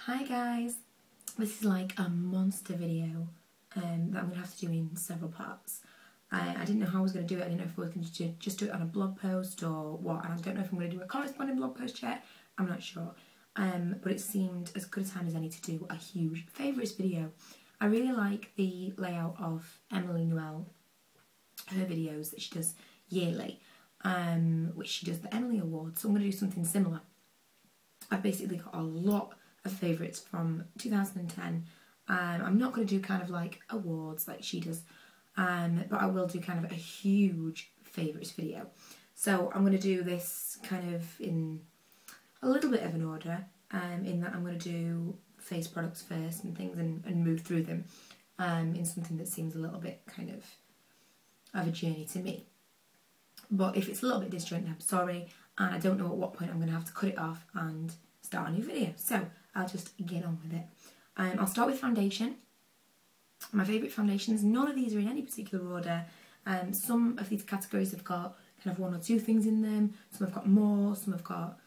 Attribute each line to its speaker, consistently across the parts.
Speaker 1: Hi guys, this is like a monster video that I'm going to have to do in several parts. I didn't know how I was going to do it. I didn't know if I was going to just do it on a blog post or what, and I don't know if I'm going to do a corresponding blog post yet. I'm not sure. But it seemed as good a time as any to do a huge favourites video. I really like the layout of Emily Noel, her videos that she does yearly, which she does the Emily Awards, so I'm going to do something similar. I've basically got a lot of favourites from 2010. I'm not going to do kind of like awards like she does, but I will do kind of a huge favourites video. So I'm going to do this kind of in a little bit of an order, in that I'm going to do face products first and things and move through them in something that seems a little bit kind of a journey to me. But if it's a little bit disjointed, I'm sorry, and I don't know at what point I'm going to have to cut it off and start a new video. So I'll just get on with it. I'll start with foundation. My favourite foundations, none of these are in any particular order. Some of these categories have got kind of one or two things in them. Some have got more, some have got,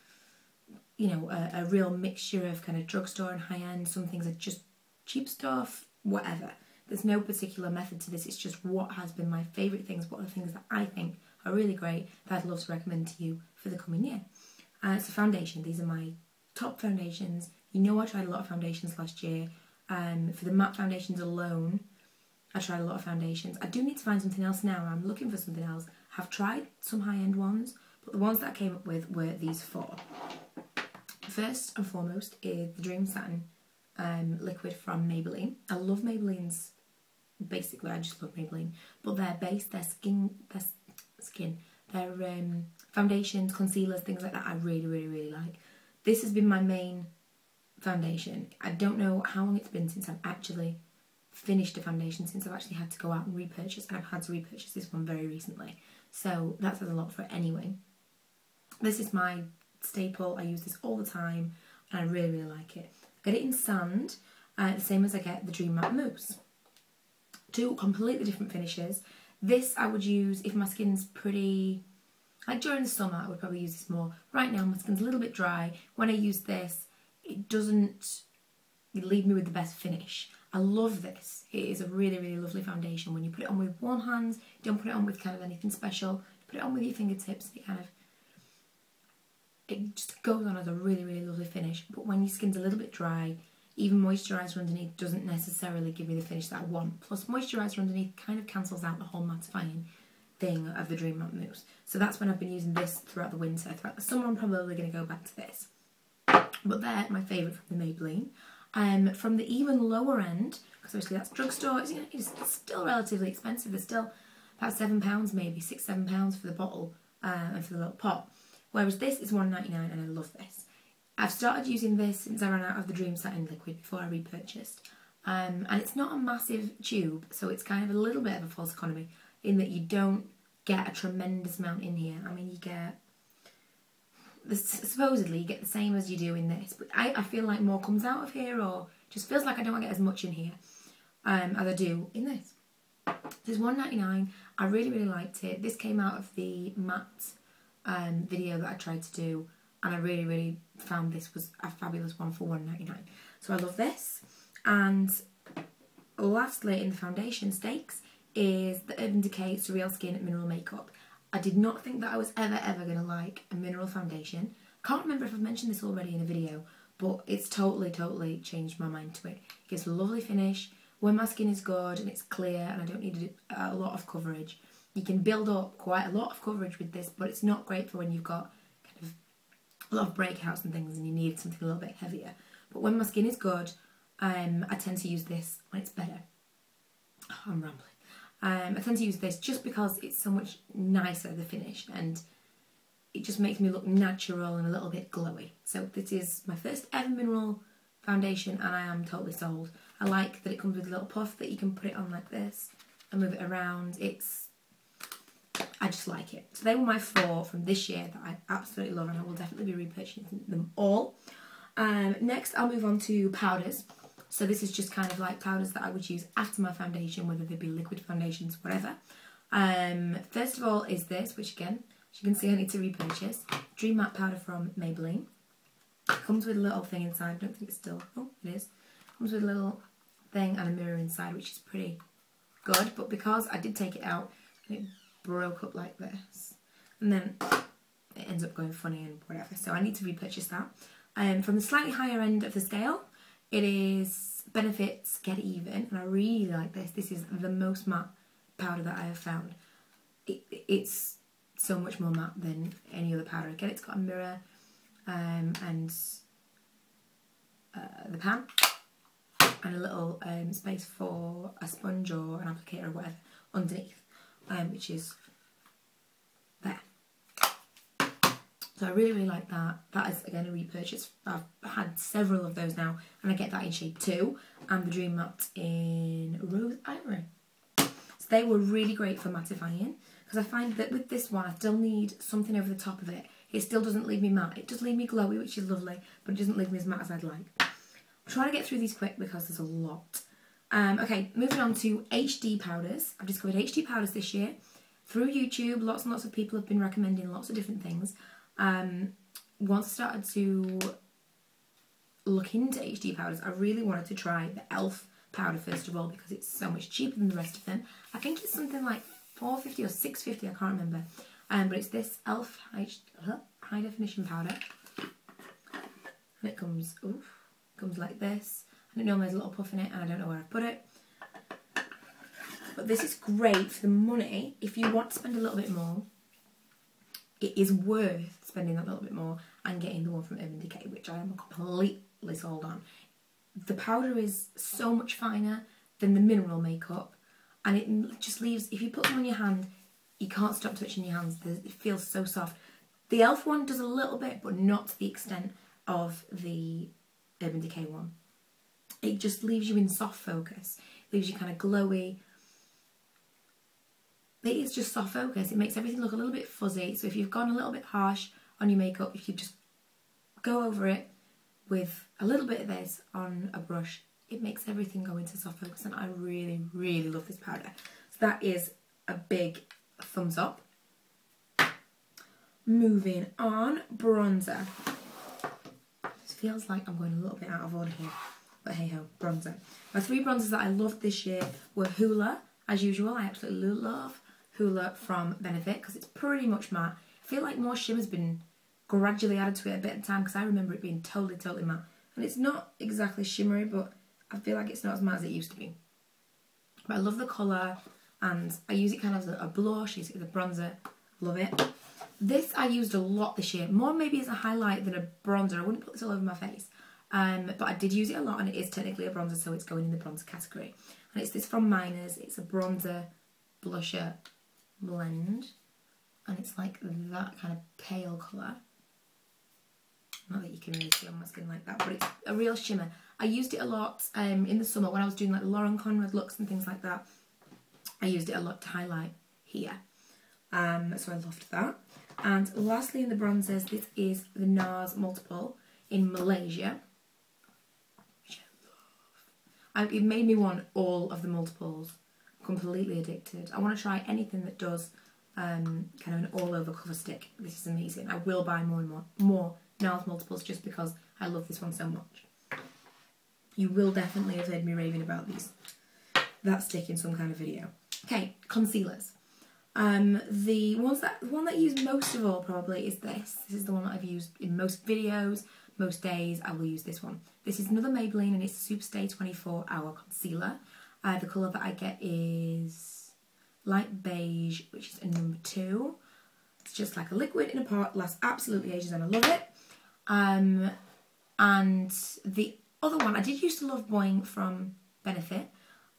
Speaker 1: you know, a real mixture of kind of drugstore and high-end. Some things are just cheap stuff, whatever. There's no particular method to this. It's just what has been my favourite things, what are the things that I think are really great that I'd love to recommend to you for the coming year. So foundation, these are my top foundations. You know I tried a lot of foundations last year. For the matte foundations alone, I tried a lot of foundations. I do need to find something else now. I'm looking for something else. I've tried some high-end ones, but the ones that I came up with were these four. First and foremost is the Dream Satin liquid from Maybelline. I love Maybelline's, basically I just love Maybelline, but their base, their foundations, concealers, things like that I really like. This has been my main foundation. I don't know how long it's been since I've actually finished a foundation, since I've actually had to go out and repurchase, and I've had to repurchase this one very recently, so that says a lot for it anyway. This is my staple. I use this all the time and I really like it. I get it in sand, the same as I get the Dream Matte Mousse. Two completely different finishes. This I would use if my skin's pretty, like during the summer I would probably use this more. Right now my skin's a little bit dry. When I use this, it doesn't leave me with the best finish. I love this. It is a really lovely foundation. When you put it on with one hand, you don't put it on with kind of anything special. You put it on with your fingertips, it just goes on as a really lovely finish. But when your skin's a little bit dry, even moisturiser underneath doesn't necessarily give me the finish that I want. Plus moisturiser underneath kind of cancels out the whole mattifying thing of the Dream Matte Mousse. So that's when I've been using this throughout the winter. Throughout the summer I'm probably going to go back to this. But they're my favourite from the Maybelline. From the even lower end, because obviously that's drugstore, it's still relatively expensive. They're still about £7 maybe, £6–7 for the bottle and for the little pot. Whereas this is £1.99 and I love this. I've started using this since I ran out of the Dream Satin liquid before I repurchased. And it's not a massive tube, so it's kind of a little bit of a false economy in that you don't get a tremendous amount in here. I mean, you get, supposedly you get the same as you do in this, but I feel like more comes out of here, or just feels like I don't get as much in here as I do in this. This is £1.99. I really liked it. This came out of the matte video that I tried to do, and I really found this was a fabulous one for £1.99. So I love this. And lastly in the foundation stakes is the Urban Decay Surreal Skin Mineral Makeup. I did not think that I was ever going to like a mineral foundation. Can't remember if I've mentioned this already in a video, but it's totally changed my mind to it. It gives a lovely finish. When my skin is good and it's clear and I don't need a lot of coverage, you can build up quite a lot of coverage with this, but it's not great for when you've got kind of a lot of breakouts and things and you need something a little bit heavier. But when my skin is good, I tend to use this when it's better. Oh, I'm rambling. I tend to use this just because it's so much nicer, the finish, and it just makes me look natural and a little bit glowy. So this is my first ever mineral foundation and I am totally sold. I like that it comes with a little puff that you can put it on like this and move it around. I just like it. So they were my four from this year that I absolutely love, and I will definitely be repurchasing them all. Next I'll move on to powders. So this is just kind of like powders that I would use after my foundation, whether they be liquid foundations, whatever. First of all is this, which again, as you can see I need to repurchase. Dream Matte powder from Maybelline. It comes with a little thing inside. I don't think it's still... Oh, it is. It comes with a little thing and a mirror inside, which is pretty good. But because I did take it out, it broke up like this. And then it ends up going funny and whatever. So I need to repurchase that. From the slightly higher end of the scale, it is Benefit's Get Even. And I really like this. This is the most matte powder that I have found. It's so much more matte than any other powder. Again, it's got a mirror and the pan and a little space for a sponge or an applicator or whatever underneath, which is there. So I really, really like that. That is, again, a repurchase. I've had several of those now, and I get that in shade 2, and the Dream Matte in Rose Ivory. So they were really great for mattifying, because I find that with this one, I still need something over the top of it. It still doesn't leave me matte. It does leave me glowy, which is lovely, but it doesn't leave me as matte as I'd like. I'm trying to get through these quick because there's a lot. Okay, moving on to HD powders. I've discovered HD powders this year. Through YouTube, lots and lots of people have been recommending lots of different things. Once I started to look into HD powders, I really wanted to try the e.l.f. powder first of all, because it's so much cheaper than the rest of them. I think it's something like $4.50 or $6.50, I can't remember. But it's this e.l.f. high definition powder, and it comes like this, and it normally has a little puff in it, and I don't know where I've put it. But this is great for the money. If you want to spend a little bit more, it is worth spending that little bit more and getting the one from Urban Decay, which I am completely sold on. The powder is so much finer than the mineral makeup, and it just leaves, if you put them on your hand, you can't stop touching your hands. It feels so soft. The e.l.f. one does a little bit, but not to the extent of the Urban Decay one. It just leaves you in soft focus. It leaves you kind of glowy. It is just soft focus. It makes everything look a little bit fuzzy. So if you've gone a little bit harsh on your makeup, if you just go over it with a little bit of this on a brush, it makes everything go into soft focus, and I really, really love this powder. So that is a big thumbs up. Moving on, bronzer. This feels like I'm going a little bit out of order here, but hey ho, bronzer. My 3 bronzers that I loved this year were Hoola, as usual. I absolutely love Hoola from Benefit because it's pretty much matte. I feel like more shimmer's been gradually added to it a bit of time, because I remember it being totally matte. And it's not exactly shimmery, but I feel like it's not as matte as it used to be. But I love the colour, and I use it kind of as a blush, use it as a bronzer. Love it. This I used a lot this year, more maybe as a highlight than a bronzer. I wouldn't put this all over my face. But I did use it a lot, and it is technically a bronzer, so it's going in the bronzer category. And it's this from Miners. It's a bronzer blusher blend, and it's like that kind of pale colour. Not that you can really see on my skin like that, but it's a real shimmer. I used it a lot in the summer when I was doing like Lauren Conrad looks and things like that. I used it a lot to highlight here. So I loved that. And lastly in the bronzers, this is the NARS Multiple in Malaysia, which I love. It made me want all of the multiples. Completely addicted. I want to try anything that does kind of an all-over cover stick. This is amazing. I will buy more and more NARS multiples just because I love this one so much. You will definitely have heard me raving about these. That stick in some kind of video. Okay, concealers. The one that I use most of all probably is this. This is the one that I've used in most videos, most days. I will use this one. This is another Maybelline, and it's Superstay 24 Hour Concealer. The colour that I get is light beige, which is a number 2. It's just like a liquid in a pot, lasts absolutely ages, and I love it. And the other one, I did used to love Boing from Benefit,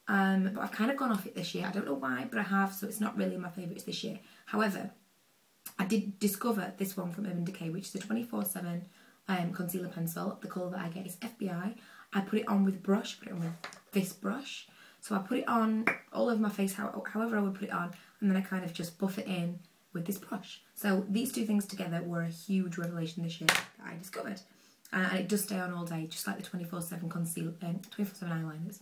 Speaker 1: but I've kind of gone off it this year. I don't know why, but I have, so it's not really my favourites this year. However, I did discover this one from Urban Decay, which is a 24/7 concealer pencil. The colour that I get is FBI. I put it on with a brush, put it on with this brush. So I put it on all over my face, however I would put it on, and then I kind of just buff it in with this brush. So these two things together were a huge revelation this year that I discovered. And it does stay on all day, just like the 24/7 concealer, 24/7 eyeliners.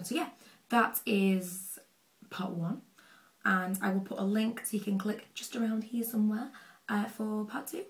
Speaker 1: So yeah, that is part 1. And I will put a link so you can click just around here somewhere for part 2.